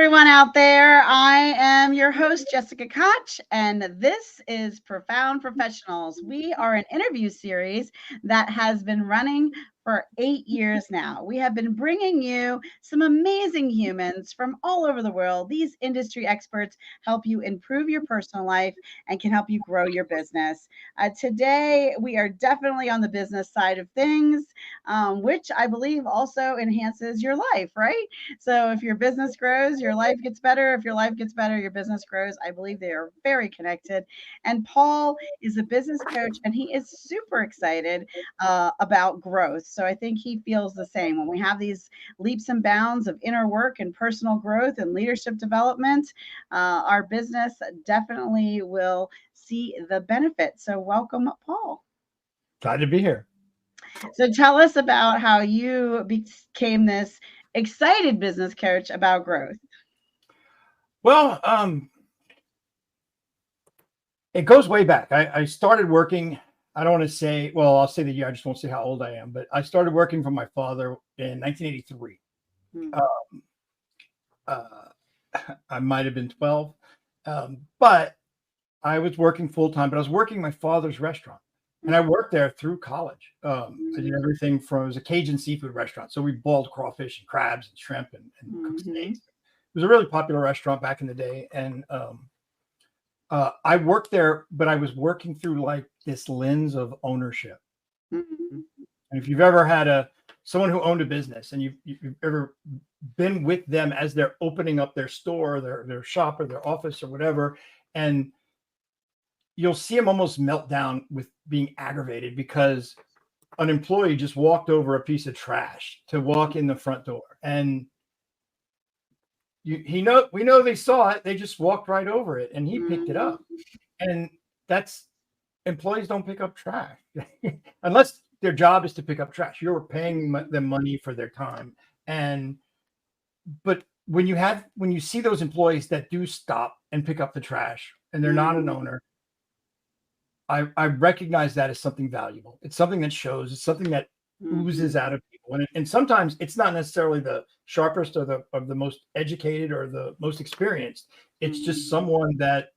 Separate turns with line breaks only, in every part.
everyone out there. I am your host, Jessica Koch, and this is Profound Professionals. We are an interview series that has been running for 8 years now. We have been bringing you some amazing humans from all over the world. These industry experts help you improve your personal life and can help you grow your business. Today, we are definitely on the business side of things, which I believe also enhances your life, right? So if your business grows, your life gets better. If your life gets better, your business grows. I believe they are very connected. And Paul is a business coach, and he is super excited about growth. So I think he feels the same. When we have these leaps and bounds of inner work and personal growth and leadership development, our business definitely will see the benefit. So welcome, Paul.
Glad to be here.
So tell us about how you became this excited business coach about growth.
Well, it goes way back. I started working. I don't want to say, well, I'll say the year. I just won't say how old I am. But I started working for my father in 1983.
Hmm.
I might have been 12, but I was working full time. But I was working my father's restaurant, and I worked there through college. I did everything from, it was a Cajun seafood restaurant, so we boiled crawfish and crabs and shrimp and cooked steaks. It was a really popular restaurant back in the day, and I worked there, but I was working through like this lens of ownership.
Mhm.
And if you've ever had someone who owned a business, and you've ever been with them as they're opening up their store, their shop, or their office, or whatever, and you'll see them almost melt down with being aggravated because an employee just walked over a piece of trash to walk in the front door, and we know they saw it. They just walked right over it, and he picked it up. And that's, employees don't pick up trash unless their job is to pick up trash. You're paying them money for their time. But when you see those employees that do stop and pick up the trash, and they're not an owner, I recognize that as something valuable. It's something that shows. It's something that oozes out of people. And sometimes it's not necessarily the sharpest or the most educated or the most experienced. It's just someone that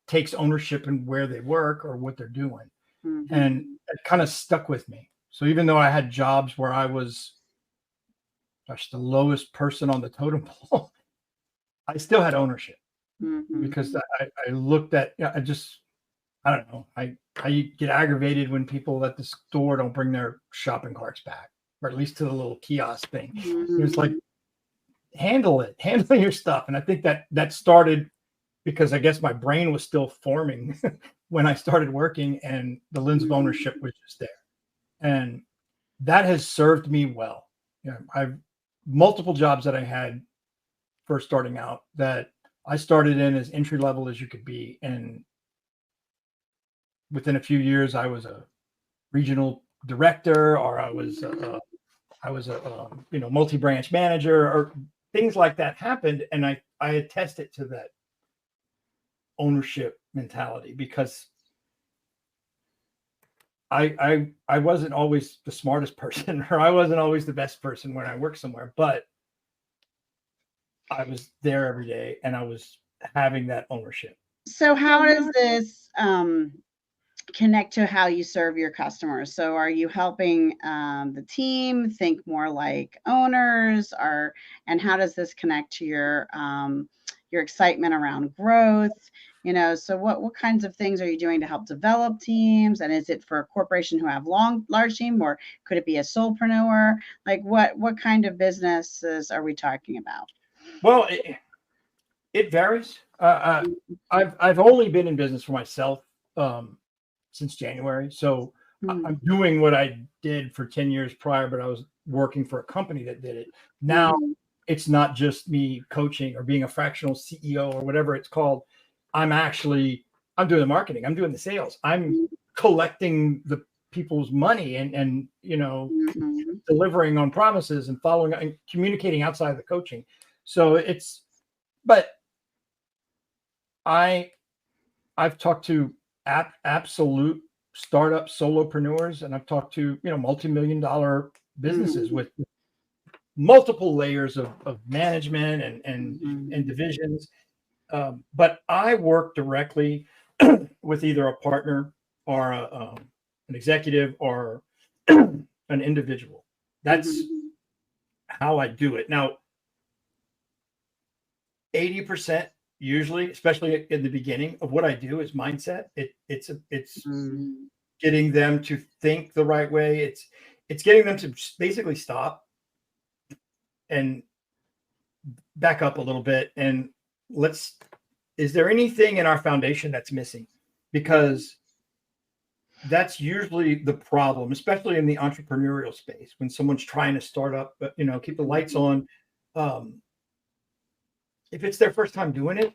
takes ownership in where they work or what they're doing. And it kind of stuck with me. So even though I had jobs where I was, gosh, the lowest person on the totem pole, I still had ownership because I looked at, I don't know. I get aggravated when people at the store don't bring their shopping carts back, or at least to the little kiosk thing. It's like, handle your stuff. And I think that started because I guess my brain was still forming when I started working, and the lens of ownership was just there. And that has served me well. I've multiple jobs that I had first starting out that I started in as entry level as you could be. And within a few years, I was a regional director, or I was a multi-branch manager, or things like that happened. And I attest it to that ownership mentality, because I wasn't always the smartest person, or I wasn't always the best person when I worked somewhere, but I was there every day, and I was having that ownership.
So how does this connect to how you serve your customers? So are you helping the team think more like owners, and how does this connect to your excitement around growth? So what kinds of things are you doing to help develop teams? And is it for a corporation who have large team, or could it be a solopreneur? Like what kind of businesses are we talking about?
Well, it varies. I've only been in business for myself since January, so I'm doing what I did for 10 years prior, but I was working for a company that did it. Now it's not just me coaching or being a fractional CEO or whatever it's called. I'm doing the marketing. I'm doing the sales. I'm collecting the people's money and delivering on promises and following and communicating outside of the coaching. So but I've talked to absolute startup solopreneurs, and I've talked to multi-million-dollar businesses with multiple layers of management and divisions. But I work directly with either a partner or an executive or an individual. That's how I do it. Now, 80% usually, especially in the beginning of what I do, is mindset. It's getting them to think the right way. It's getting them to basically stop and back up a little bit and is there anything in our foundation that's missing? Because that's usually the problem, especially in the entrepreneurial space, when someone's trying to start up, but keep the lights on. If it's their first time doing it,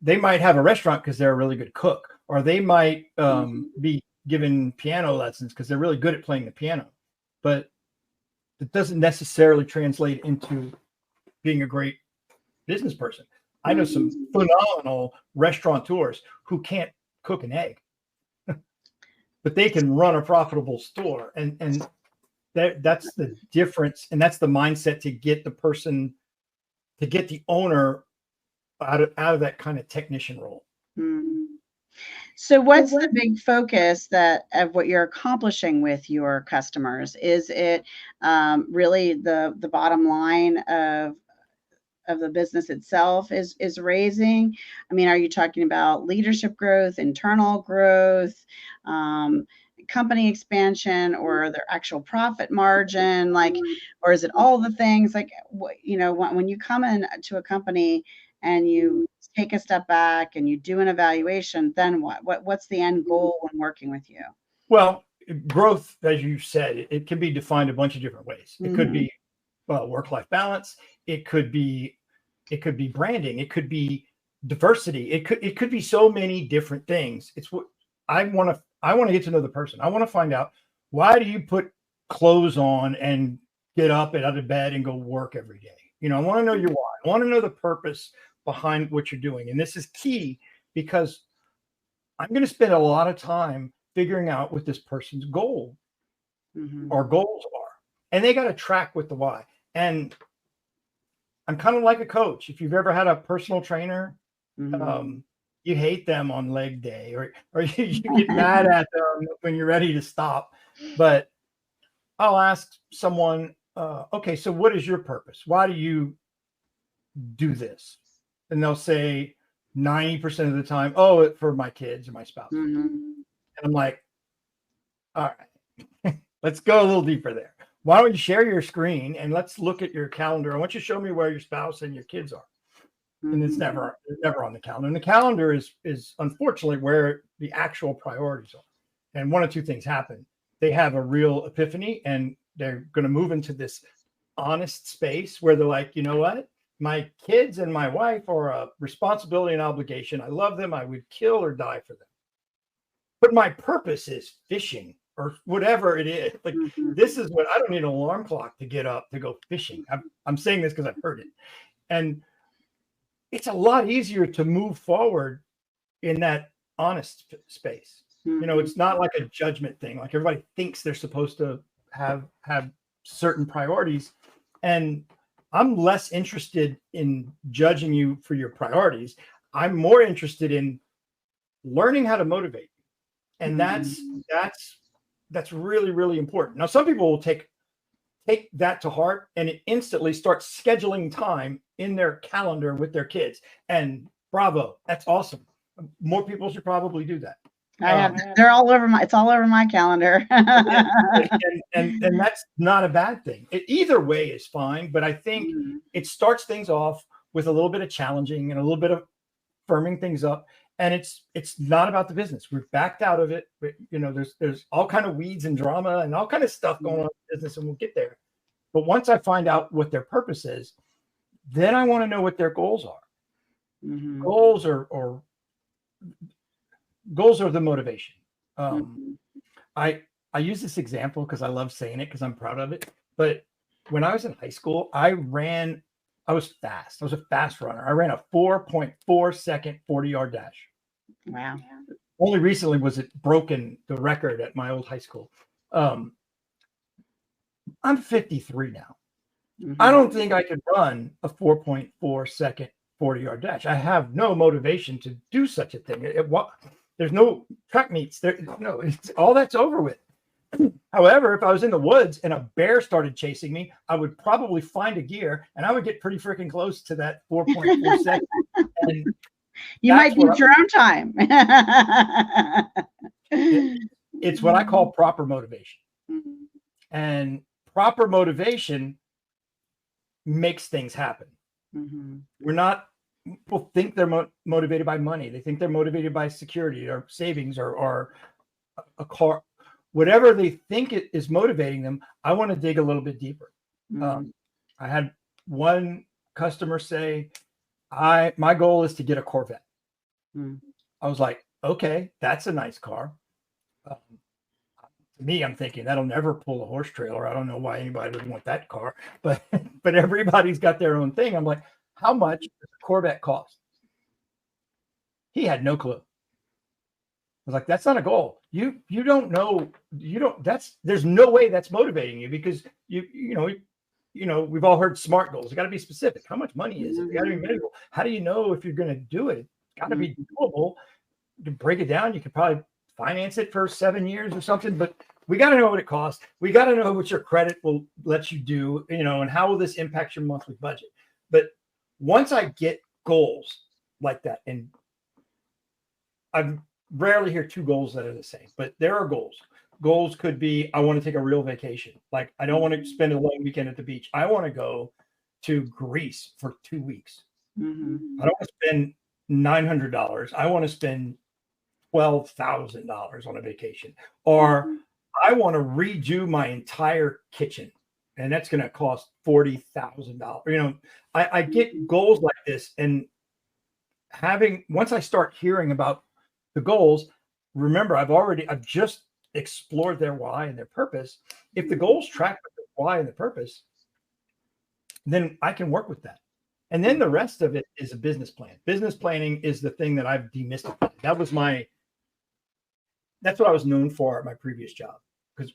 they might have a restaurant because they're a really good cook, or they might be given piano lessons because they're really good at playing the piano, but it doesn't necessarily translate into being a great business person. I know some phenomenal restaurateurs who can't cook an egg, but they can run a profitable store. And that's the difference. And that's the mindset to get the owner out of that kind of technician role.
So what's the big focus of what you're accomplishing with your customers? Is it really the bottom line of the business itself is raising? I mean, are you talking about leadership growth, internal growth, company expansion, or their actual profit margin? Or is it all the things? When you come in to a company and you take a step back and you do an evaluation, then what's the end goal when working with you?
Well, growth, as you said, it can be defined a bunch of different ways. It could be work-life balance. It could be branding. It could be diversity. It could be so many different things. It's what I want to get to know the person. I want to find out, why do you put clothes on and get up out of bed and go work every day? I want to know your why. I want to know the purpose behind what you're doing. And this is key, because I'm going to spend a lot of time figuring out what this person's goal or goals are. And they got to track with the why. And I'm kind of like a coach. If you've ever had a personal trainer, you hate them on leg day, or you get mad at them when you're ready to stop. But I'll ask someone, okay, so what is your purpose? Why do you do this? And they'll say 90% of the time, for my kids or my spouse. And I'm like, all right, let's go a little deeper there. Why don't you share your screen and let's look at your calendar? I want you to show me where your spouse and your kids are. And it's never on the calendar. And the calendar is unfortunately where the actual priorities are. And one of two things happen. They have a real epiphany and they're going to move into this honest space where they're like, you know what? My kids and my wife are a responsibility and obligation. I love them. I would kill or die for them. But my purpose is fishing or whatever it is. Like, this is what I don't need an alarm clock to get up to go fishing. I'm saying this because I've heard it. And it's a lot easier to move forward in that honest space. It's not like a judgment thing. Like, everybody thinks they're supposed to have certain priorities. And I'm less interested in judging you for your priorities. I'm more interested in learning how to motivate you. And that's really, really important. Now, some people will take that to heart and instantly start scheduling time in their calendar with their kids. And bravo, that's awesome. More people should probably do that.
They're all over it's all over my calendar.
and that's not a bad thing. Either way is fine, but I think it starts things off with a little bit of challenging and a little bit of firming things up. And it's not about the business. We've backed out of it. There's all kind of weeds and drama and all kind of stuff going on in business, and we'll get there. But once I find out what their purpose is, then I want to know what their goals are. Goals are the motivation. I use this example because I love saying it because I'm proud of it. But when I was in high school, I was fast. I was a fast runner. I ran a 4.4 second 40-yard dash.
Wow.
Only recently was it broken the record at my old high school. I'm 53 now.
Mhm.
I don't think I could run a 4.4 second 40-yard dash. I have no motivation to do such a thing. There's no track meets there. No, it's all that's over with. However, if I was in the woods and a bear started chasing me, I would probably find a gear and I would get pretty freaking close to that 4.4 seconds. And
You might beat your own time.
It's what I call proper motivation.
Mhm.
And proper motivation makes things happen.
Mhm.
We're not, people think they're motivated by money. They think they're motivated by security or savings or a car, whatever they think it is motivating them. I want to dig a little bit deeper.
Mhm.
I had one customer say, my goal is to get a Corvette.
Mhm.
I was like, okay, that's a nice car. To me, I'm thinking that'll never pull a horse trailer. I don't know why anybody would want that car, but everybody's got their own thing. I'm like, how much does a Corvette cost? He had no clue. I was like, that's not a goal. You don't know. You don't. There's no way that's motivating you because you know we've all heard SMART goals. You got to be specific. How much money is it? You got to be measurable. How do you know if you're going to do it? It's got to be doable. To break it down, you could probably finance it for 7 years or something, but we got to know what it costs. We got to know what your credit will let you do, and how will this impact your monthly budget. But once I get goals like that, and I rarely hear two goals that are the same, but there are goals. Goals could be, I want to take a real vacation. Like, I don't want to spend a long weekend at the beach. I want to go to Greece for 2 weeks.
Mhm.
I don't want to spend $900. I want to spend $12,000 on a vacation, or I want to redo my entire kitchen, and that's going to cost $40,000. I get goals like this, and once I start hearing about the goals, remember I've just explored their why and their purpose. If the goals track with the why and the purpose, then I can work with that. And then the rest of it is a business plan. Business planning is the thing that I've demystified. That's what I was known for at my previous job, because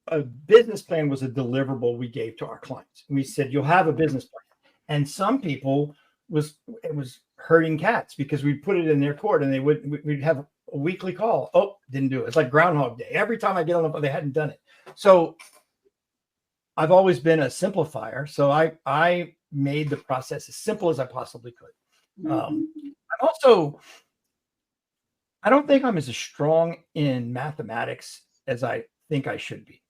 a business plan was a deliverable we gave to our clients. We said, you'll have a business plan. And some people it was herding cats because we'd put it in their court and we'd have a weekly call. Oh, didn't do it. It's like Groundhog Day. Every time I get on the phone, they hadn't done it. So I've always been a simplifier. So I made the process as simple as I possibly could. I don't think I'm as strong in mathematics as I think I should be.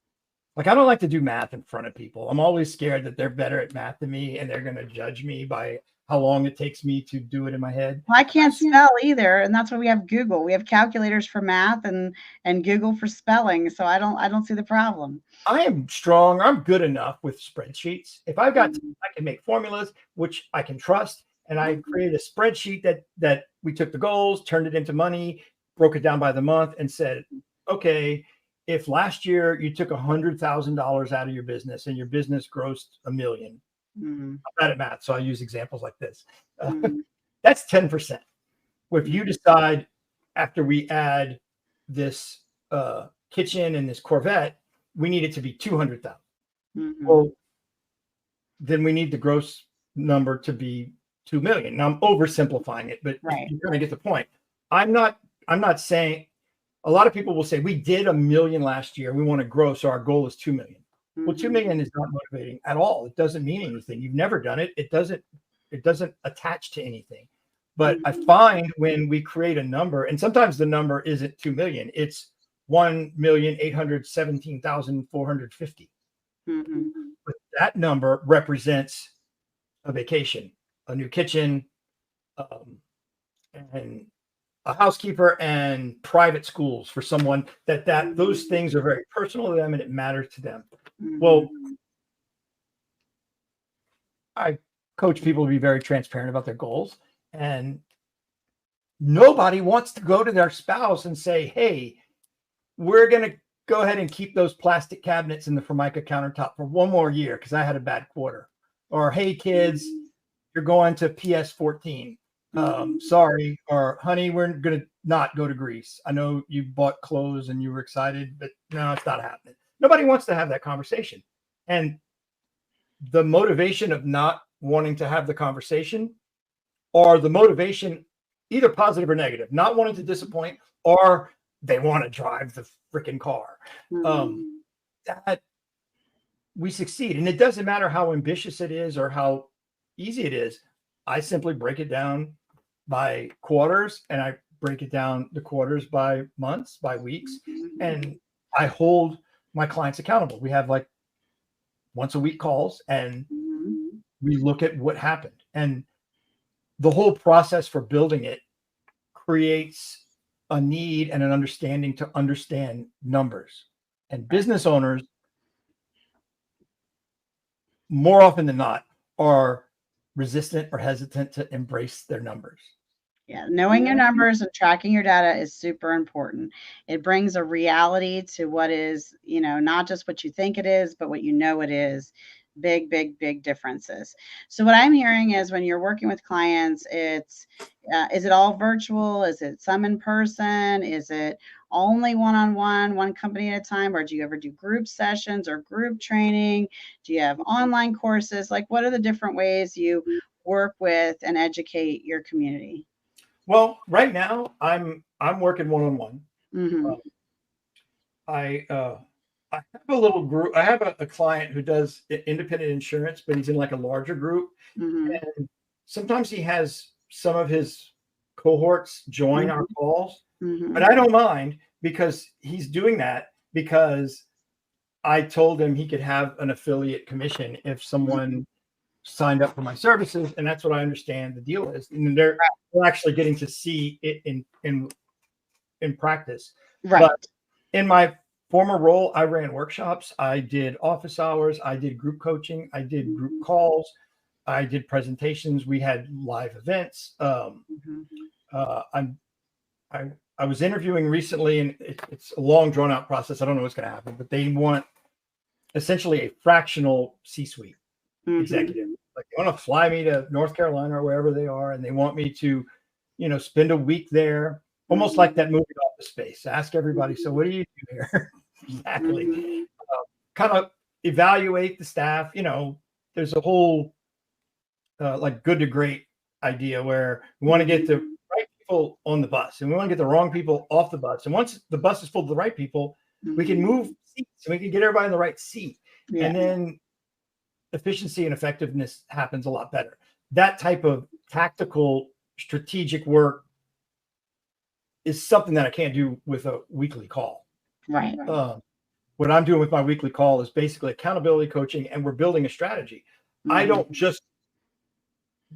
Like, I don't like to do math in front of people. I'm always scared that they're better at math than me and they're going to judge me by how long it takes me to do it in my head.
Well, I can't spell either, and that's why we have Google. We have calculators for math and Google for spelling. So I don't see the problem.
I am strong. I'm good enough with spreadsheets. If I can make formulas, which I can trust. And I created a spreadsheet that we took the goals, turned it into money, broke it down by the month, and said, okay, if last year you took $100,000 out of your business and your business grossed $1 million, I'm bad at math, so I use examples like this. That's 10%. If you decide after we add this kitchen and this Corvette, we need it to be 200,000. Well, then we need the gross number to be 2 million. Now I'm oversimplifying it, but you kind of get the point. I'm not saying, a lot of people will say we did $1 million last year. We want to grow. So our goal is 2 million. Well, 2 million is not motivating at all. It doesn't mean anything. You've never done it. It doesn't attach to anything. But I find when we create a number, and sometimes the number isn't 2 million, it's 1,817,450. But that number represents a vacation, a new kitchen, and a housekeeper, and private schools for someone that those things are very personal to them and it matters to them. Well, I coach people to be very transparent about their goals, and nobody wants to go to their spouse and say, hey, we're going to go ahead and keep those plastic cabinets in the Formica countertop for one more year because I had a bad quarter. Or, hey, kids, you're going to PS14. Sorry. Or, honey, we're going to not go to Greece. I know you bought clothes and you were excited, but no, it's not happening. Nobody wants to have that conversation. And the motivation of not wanting to have the conversation, or the motivation, either positive or negative, not wanting to disappoint, or they want to drive the freaking car, that we succeed. And it doesn't matter how ambitious it is or how easy it is. I simply break it down by quarters, and I break it down the quarters by months, by weeks, and I hold my clients accountable. We have like once a week calls, and we look at what happened. And the whole process for building it creates a need and an understanding to understand numbers. And business owners, more often than not, are resistant or hesitant to embrace their numbers.
Yeah, knowing your numbers and tracking your data is super important. It brings a reality to what is, not just what you think it is, but what you know it is. Big, big, big differences. So what I'm hearing is when you're working with clients, is it all virtual? Is it some in person? Is it only one-on-one, one company at a time? Or do you ever do group sessions or group training? Do you have online courses? Like, what are the different ways you work with and educate your community?
Well, right now I'm working one-on-one. I have a little group. I have a client who does independent insurance, but he's in like a larger group. And sometimes he has some of his cohorts join our calls, but I don't mind, because he's doing that because I told him he could have an affiliate commission if someone signed up for my services, and that's what I understand the deal is. And they're actually getting to see it in practice.
Right.
But in my former role, I ran workshops, I did office hours, I did group coaching, I did group calls, I did presentations, we had live events. I was interviewing recently, and it's a long drawn out process. I don't know what's going to happen, but they want essentially a fractional C-suite executive. Like, they want to fly me to North Carolina or wherever they are, and they want me to, spend a week there, almost like that movie Office Space. Ask everybody, so what do you do here? Exactly. Kind of evaluate the staff. There's a whole like good to great idea where we want to get the right people on the bus, and we want to get the wrong people off the bus. And once the bus is full of the right people, we can move seats, and we can get everybody in the right seat. And then efficiency and effectiveness happens a lot better. That type of tactical, strategic work is something that I can't do with a weekly call.
Right.
What I'm doing with my weekly call is basically accountability coaching, and we're building a strategy. I don't just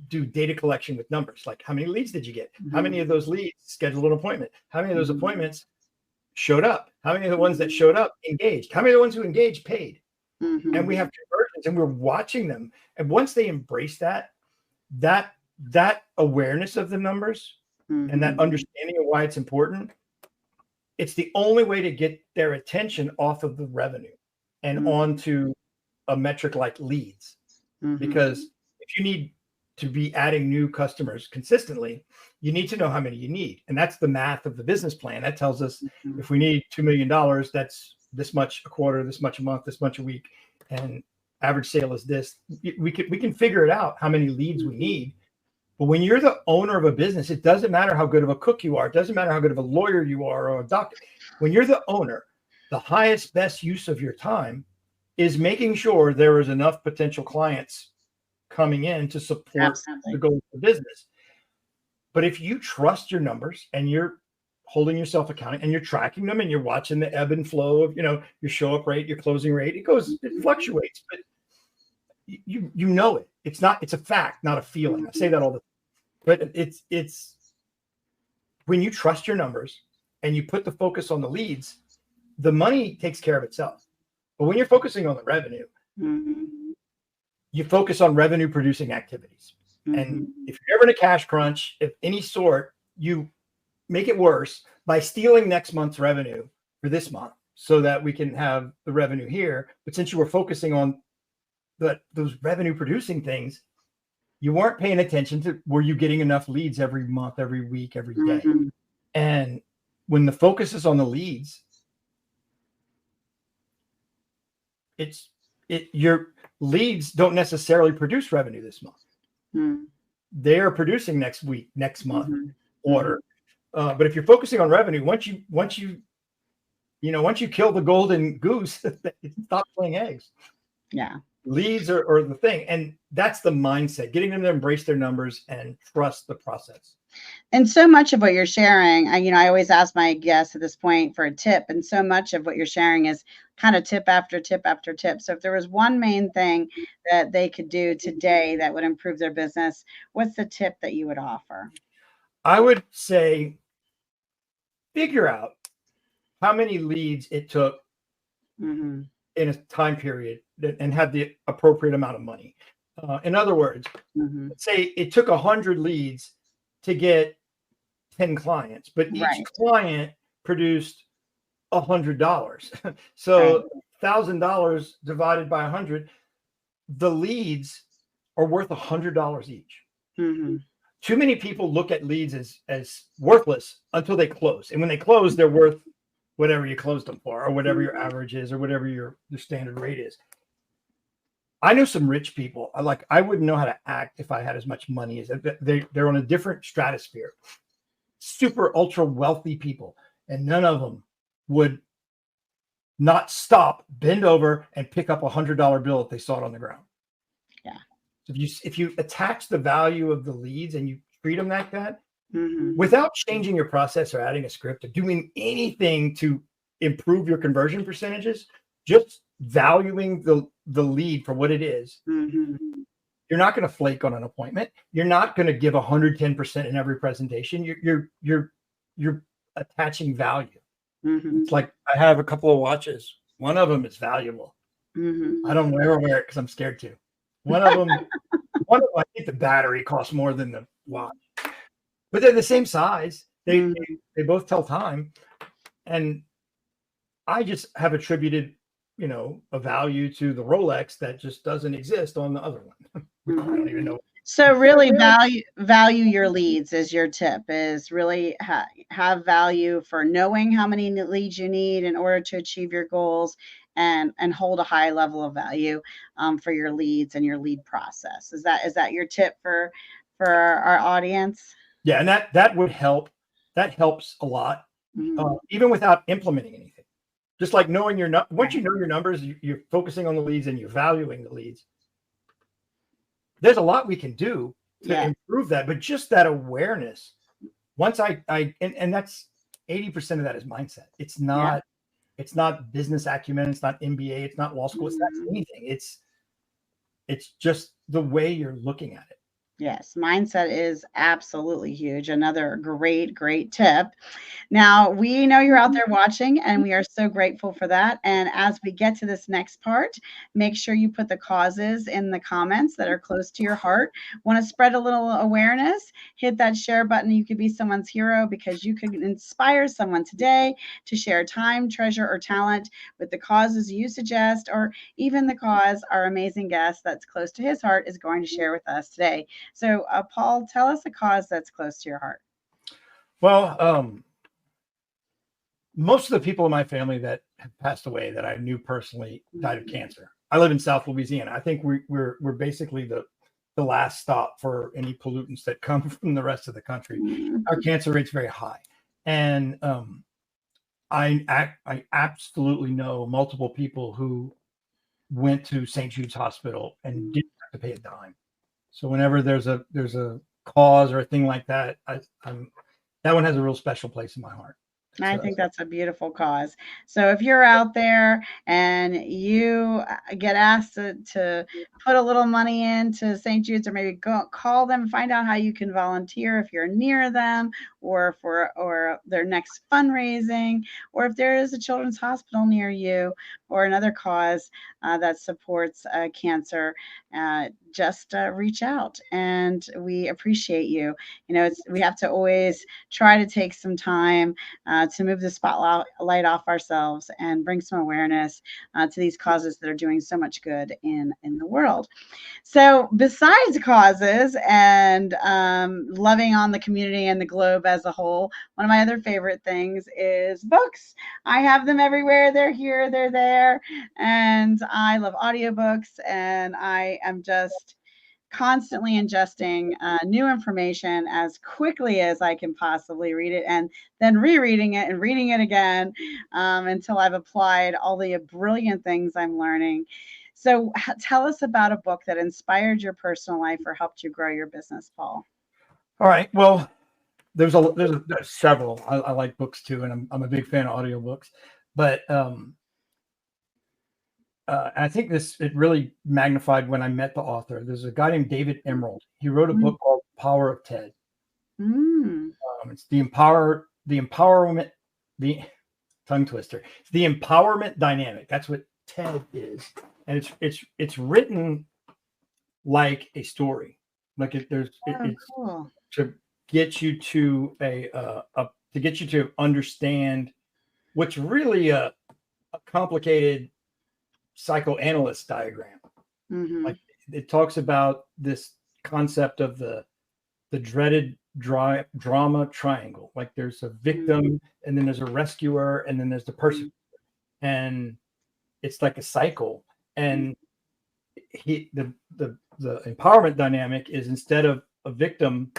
do data collection with numbers. Like, how many leads did you get? How many of those leads scheduled an appointment? How many of those appointments showed up? How many of the ones that showed up engaged? How many of the ones who engaged paid? And we have conversions, and we're watching them. And once they embrace that awareness of the numbers and that understanding of why it's important, it's the only way to get their attention off of the revenue and onto a metric like leads. Because if you need to be adding new customers consistently, you need to know how many you need. And that's the math of the business plan. That tells us if we need $2 million, that's this much a quarter, this much a month, this much a week, and average sale is this. We can figure it out how many leads we need. But when you're the owner of a business, it doesn't matter how good of a cook you are. It doesn't matter how good of a lawyer you are or a doctor. When you're the owner, the highest, best use of your time is making sure there is enough potential clients coming in to support the goals of the business. But if you trust your numbers and you're holding yourself accountable and you're tracking them and you're watching the ebb and flow of, your show up rate, your closing rate, it fluctuates, but you know it. It's a fact, not a feeling. I say that all the time. But it's when you trust your numbers and you put the focus on the leads, the money takes care of itself. But when you're focusing on the revenue, you focus on revenue producing activities. And if you're ever in a cash crunch of any sort, you make it worse by stealing next month's revenue for this month so that we can have the revenue here. But since you were focusing on those revenue producing things, you weren't paying attention to, were you getting enough leads every month, every week, every day? And when the focus is on the leads, your leads don't necessarily produce revenue this month.
Mm.
They are producing next week, next month
Mm-hmm.
order. But if you're focusing on revenue, once you kill the golden goose, stop laying eggs.
Yeah.
Leads are the thing. And that's the mindset, getting them to embrace their numbers and trust the process.
And so much of what you're sharing, I always ask my guests at this point for a tip. And so much of what you're sharing is kind of tip after tip after tip. So if there was one main thing that they could do today that would improve their business, what's the tip that you would offer?
I would say figure out how many leads it took
Mm-hmm.
in a time period and have the appropriate amount of money. In other words,
Mm-hmm.
say it took 100 leads to get 10 clients, but each
Right.
client produced $100. So $1,000 divided by 100, the leads are worth $100 each.
Mm-hmm.
Too many people look at leads as worthless until they close. And when they close, they're worth whatever you closed them for, or whatever your average is, or whatever your standard rate is. I know some rich people. I wouldn't know how to act if I had as much money as they're on a different stratosphere. Super ultra wealthy people, and none of them would not stop, bend over, and pick up $100 bill if they saw it on the ground.
Yeah.
If you attach the value of the leads and you treat them like that,
Mm-hmm.
without changing your process or adding a script or doing anything to improve your conversion percentages, just valuing the lead for what it is,
Mm-hmm.
you're not going to flake on an appointment. You're not going to give 110% in every presentation. You're attaching value.
Mm-hmm.
It's like I have a couple of watches. One of them is valuable.
Mm-hmm.
I don't wear it because I'm scared to. One of them, I think the battery costs more than the watch, but they're the same size. They both tell time, and I just have attributed, a value to the Rolex that just doesn't exist on the other one. I don't even know.
So really value your leads is your tip, is really have value for knowing how many leads you need in order to achieve your goals, and hold a high level of value for your leads and your lead process. Is that your tip for our audience?
Yeah, and that would help. That helps a lot, even without implementing anything. Just like knowing once you know your numbers, you're focusing on the leads and you're valuing the leads. There's a lot we can do to improve that, but just that awareness. Once and that's 80% of that is mindset. It's not business acumen. It's not MBA. It's not law school. It's not anything. It's just the way you're looking at it.
Yes, mindset is absolutely huge. Another great tip. Now, we know you're out there watching, and we are so grateful for that. And as we get to this next part, make sure you put the causes in the comments that are close to your heart. Want to spread a little awareness? Hit that share button. You could be someone's hero, because you could inspire someone today to share time, treasure, or talent with the causes you suggest, or even the cause our amazing guest that's close to his heart is going to share with us today. So, Paul, tell us a cause that's close to your heart.
Well, most of the people in my family that have passed away that I knew personally died of cancer. I live in South Louisiana. I think we're basically the last stop for any pollutants that come from the rest of the country. Our cancer rate's very high, and I absolutely know multiple people who went to St. Jude's Hospital and didn't have to pay a dime. So whenever there's a cause or a thing like that, that one has a real special place in my heart.
I think that's a beautiful cause. So if you're out there and you get asked to put a little money into St. Jude's, or maybe go call them, find out how you can volunteer if you're near them, or for their next fundraising, or if there is a children's hospital near you, or another cause that supports cancer, just reach out, and we appreciate you. We have to always try to take some time to move the spotlight off ourselves and bring some awareness to these causes that are doing so much good in the world. So besides causes and loving on the community and the globe as a whole, one of my other favorite things is books. I have them everywhere. They're here, they're there. And I love audiobooks, and I am just constantly ingesting new information as quickly as I can possibly read it, and then rereading it and reading it again until I've applied all the brilliant things I'm learning. So tell us about a book that inspired your personal life or helped you grow your business, Paul.
All right. Well, there's several. I like books too, and I'm a big fan of audiobooks. But I think it really magnified when I met the author. There's a guy named David Emerald. He wrote a book called Power of TED. It's the tongue twister. It's the empowerment dynamic. That's what TED is, and it's written like a story. Like it's
cool.
To get you to to get you to understand what's really a complicated psychoanalyst diagram. Like it talks about this concept of the dreaded drama triangle. Like there's a victim, and then there's a rescuer, and then there's the person, and it's like a cycle. And the empowerment dynamic is, instead of a victim,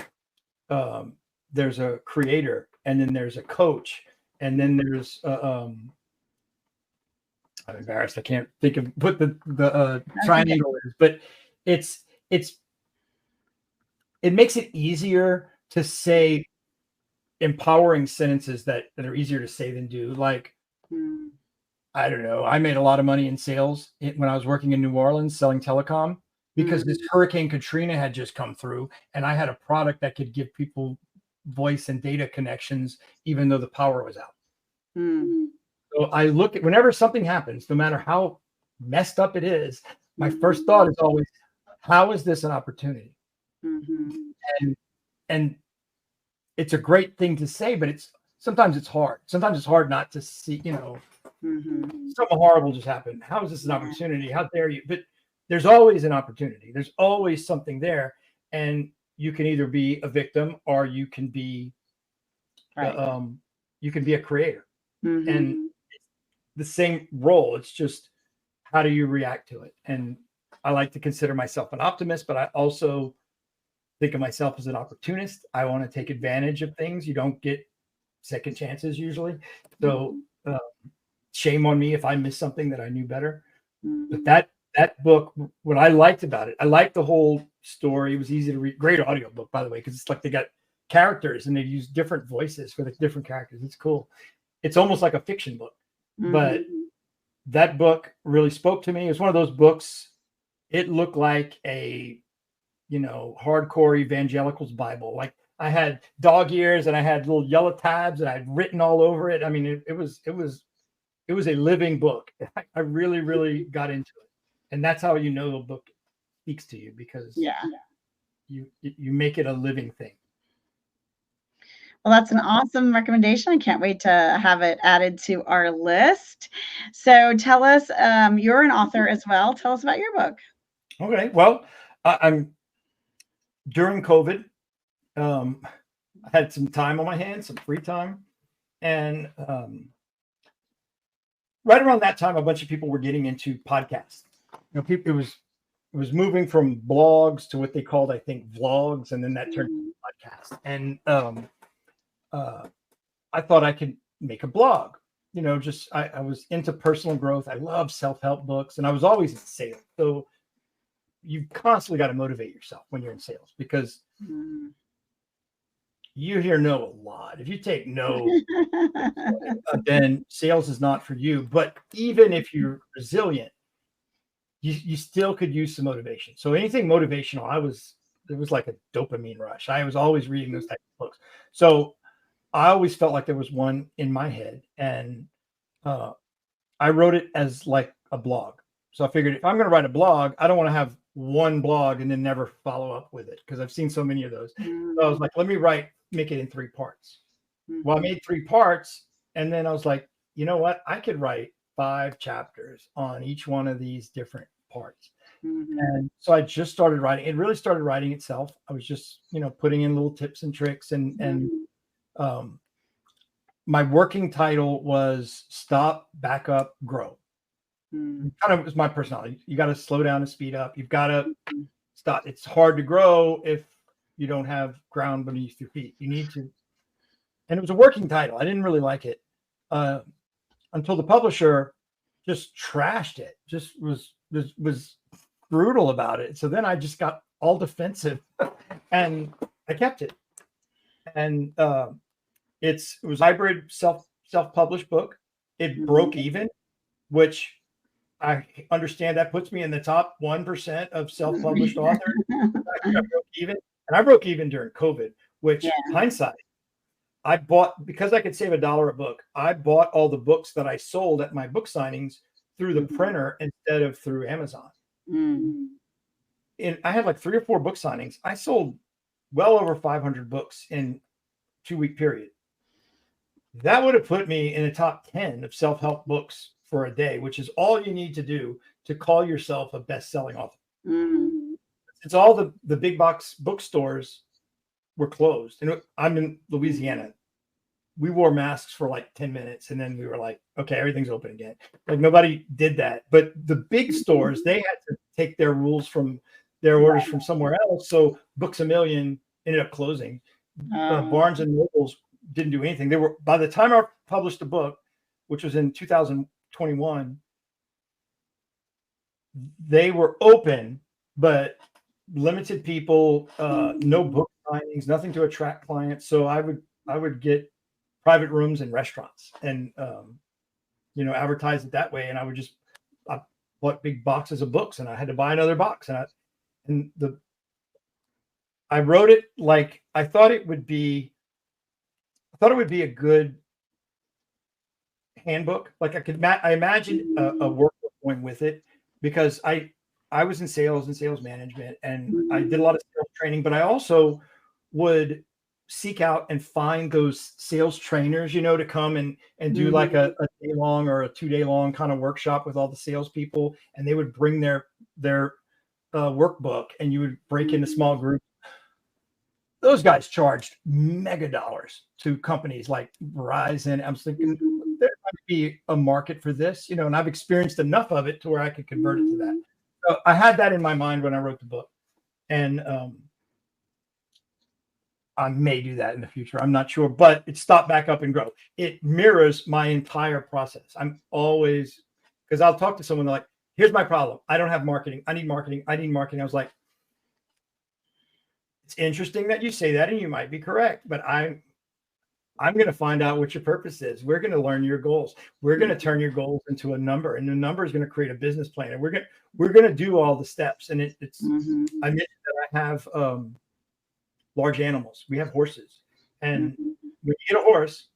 there's a creator, and then there's a coach, and then there's I'm embarrassed. I can't think of what the triangle is, but it makes it easier to say empowering sentences that are easier to say than do. Like, I don't know. I made a lot of money in sales when I was working in New Orleans selling telecom, because this Hurricane Katrina had just come through, and I had a product that could give people voice and data connections, even though the power was out. So I look at, whenever something happens, no matter how messed up it is, my first thought is always, how is this an opportunity? And it's a great thing to say, but sometimes it's hard. Sometimes it's hard not to see, something horrible just happened. How is this an opportunity? How dare you? But there's always an opportunity. There's always something there. And you can either be a victim, or you can be, a creator. And the same role. It's just, how do you react to it? And I like to consider myself an optimist, but I also think of myself as an opportunist. I want to take advantage of things. You don't get second chances usually. So shame on me if I miss something that I knew better. But that book, what I liked about it, I liked the whole story. It was easy to read. Great audiobook, by the way, because it's like they got characters and they use different voices for the different characters. It's cool. It's almost like a fiction book. But that book really spoke to me. It's one of those books. It looked like a, hardcore evangelical's Bible. Like I had dog ears and I had little yellow tabs and I'd written all over it. I mean, it was a living book. I really, really got into it. And that's how the book speaks to you, because you make it a living thing.
Well, that's an awesome recommendation. I can't wait to have it added to our list. So tell us, you're an author as well. Tell us about your book.
Okay. Well, I'm during COVID, I had some time on my hands, some free time. And right around that time, a bunch of people were getting into podcasts. It was moving from blogs to what they called, I think, vlogs. And then that turned into podcasts. And I thought I could make a blog. I was into personal growth. I love self-help books, and I was always in sales. So you constantly got to motivate yourself when you're in sales, because you hear no a lot. If you take no, then sales is not for you. But even if you're resilient, you still could use some motivation. So anything motivational, it was like a dopamine rush. I was always reading those types of books. So I always felt like there was one in my head, and I wrote it as like a blog. So I figured, if I'm going to write a blog, I don't want to have one blog and then never follow up with it, because I've seen so many of those. So I was like, let me make it in 3 parts. Well, I made 3 parts, And then I was like, you know what? I could write 5 chapters on each one of these different parts. And so I just started writing. It really started writing itself. I was just, putting in little tips and tricks. And my working title was Stop, Back Up, Grow. Kind of was my personality. You got to slow down and speed up. You've got to stop. It's hard to grow if you don't have ground beneath your feet. You need to. And it was a working title. I didn't really like it until the publisher just trashed it. Just was brutal about it. So then I just got all defensive, and I kept it. And it was a hybrid self-published book. It broke even, which I understand that puts me in the top 1% of self-published authors. I broke even, and I broke even during COVID, which hindsight, I bought, because I could save $1 a book. I bought all the books that I sold at my book signings through the printer instead of through Amazon. And I had like 3 or 4 book signings. I sold well over 500 books in a 2-week period. That would have put me in the top 10 of self-help books for a day, which is all you need to do to call yourself a best-selling author. It's all the big box bookstores were closed. And I'm in Louisiana. We wore masks for like 10 minutes, and then we were like, okay, everything's open again. Like, nobody did that. But the big stores, they had to take their rules from their orders from somewhere else. So Books A Million ended up closing. Barnes and Nobles didn't do anything. They were, by the time I published the book, which was in 2021, they were open, but limited people, no book signings, nothing to attract clients. So I would get private rooms in restaurants and advertise it that way. And I bought big boxes of books, and I had to buy another box. I wrote it like I thought it would be a good handbook. Like I imagined a workbook going with it, because I was in sales and sales management, and I did a lot of sales training, but I also would seek out and find those sales trainers, to come and do like a day long or a 2-day long kind of workshop with all the salespeople, and they would bring their workbook, and you would break into small groups. Those guys charged mega dollars to companies like Verizon. I'm thinking there might be a market for this, and I've experienced enough of it to where I could convert it to that. So I had that in my mind when I wrote the book, and I may do that in the future. I'm not sure, but it's Stop, Back Up, and Grow. It mirrors my entire process. I'm always, because I'll talk to someone like, here's my problem. I don't have marketing. I need marketing. I was like, it's interesting that you say that, and you might be correct, but I'm going to find out what your purpose is. We're going to learn your goals. We're going to turn your goals into a number, and the number is going to create a business plan. And we're going to do all the steps. And it's I mentioned that I have large animals. We have horses, and when you get a horse,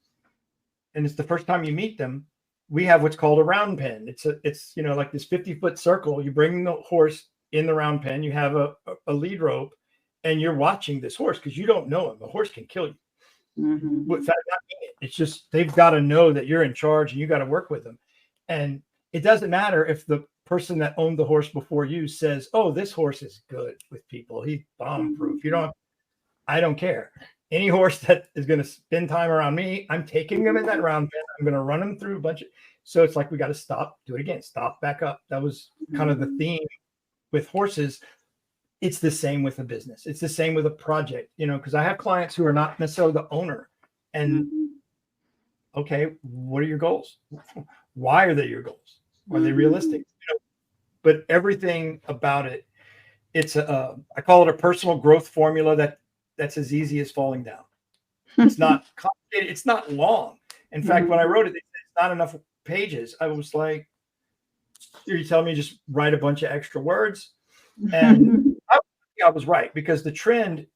and it's the first time you meet them, we have what's called a round pen. It's like this 50-foot circle. You bring the horse in the round pen. You have a lead rope, and you're watching this horse because you don't know him. The horse can kill you. It's just they've got to know that you're in charge, and you got to work with them. And it doesn't matter if the person that owned the horse before you says, "Oh, this horse is good with people. He's bomb-proof." I don't care. Any horse that is going to spend time around me, I'm taking them in that round pen. I'm going to run them through a bunch of. So it's like we got to stop, do it again, stop, back up. That was kind of the theme with horses. It's the same with a business. It's the same with a project, because I have clients who are not necessarily the owner. And okay, what are your goals? Why are they your goals? Are they realistic? But everything about it, it's I call it a personal growth formula that's as easy as falling down. It's not complicated. It's not long. In fact, when I wrote it, it's not enough pages. I was like, you tell me just write a bunch of extra words. And I was right, because the trend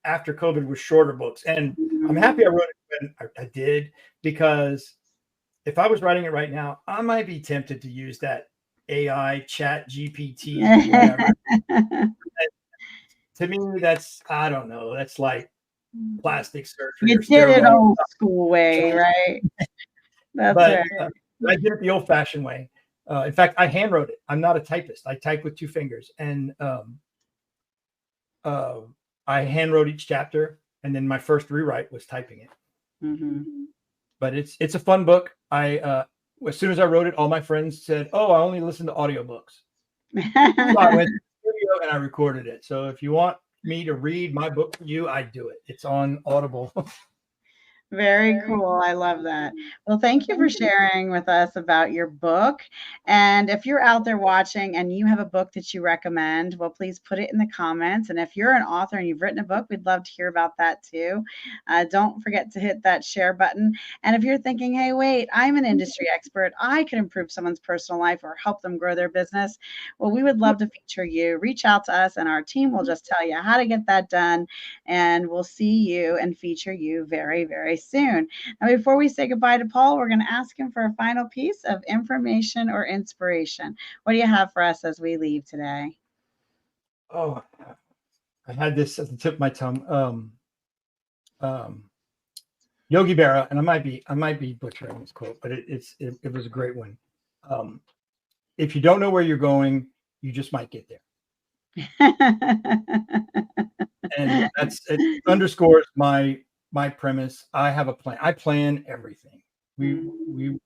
after COVID was shorter books. And I'm happy I wrote it when I did, because if I was writing it right now, I might be tempted to use that AI chat GPT, whatever. To me, that's, I don't know, that's like plastic surgery.
You did it old school way, right? That's
but
right.
I did it the old-fashioned way. In fact, I hand wrote it. I'm not a typist. I type with 2 fingers, and uh, I hand wrote each chapter, and then my first rewrite was typing it.
Mm-hmm.
But it's a fun book. I as soon as I wrote it, all my friends said, "Oh, I only listen to audiobooks." So I went to the studio and I recorded it. So if you want me to read my book for you, I do it. It's on Audible.
Very cool. I love that. Well, thank you for sharing with us about your book. And if you're out there watching and you have a book that you recommend, well, please put it in the comments. And if you're an author and you've written a book, we'd love to hear about that too. Don't forget to hit that share button. And if you're thinking, hey, wait, I'm an industry expert, I can improve someone's personal life or help them grow their business, well, we would love to feature you. Reach out to us, and our team will just tell you how to get that done, and we'll see you and feature you very, very soon. Now, before we say goodbye to Paul, we're going to ask him for a final piece of information or inspiration. What do you have for us as we leave today?
Oh, I had this at the tip of my tongue. Yogi Berra, and I might be butchering this quote, but it was a great one. If you don't know where you're going, you just might get there. And it underscores my premise. I have a plan. I plan everything. We're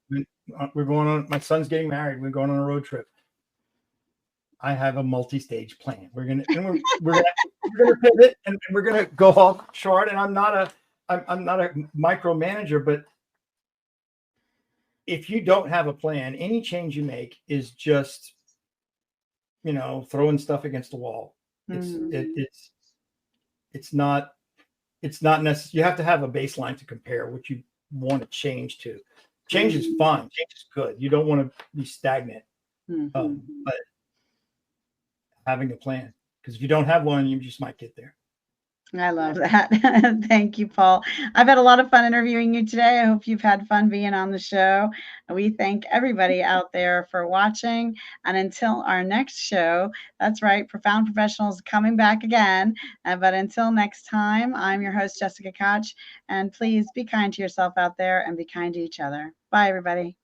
going on. My son's getting married. We're going on a road trip. I have a multi-stage plan. We're gonna pivot, and we're gonna go all short. And I'm not a micromanager, but if you don't have a plan, any change you make is just, throwing stuff against the wall. It's not necessary. You have to have a baseline to compare what you want to change to. Change is fun. Change is good. You don't want to be stagnant. But having a plan, because if you don't have one, you just might get there.
I love that. Thank you, Paul. I've had a lot of fun interviewing you today. I hope you've had fun being on the show. We thank everybody out there for watching. And until our next show, that's right, Profound Professionals coming back again. But until next time, I'm your host, Jessica Koch. And please be kind to yourself out there and be kind to each other. Bye, everybody.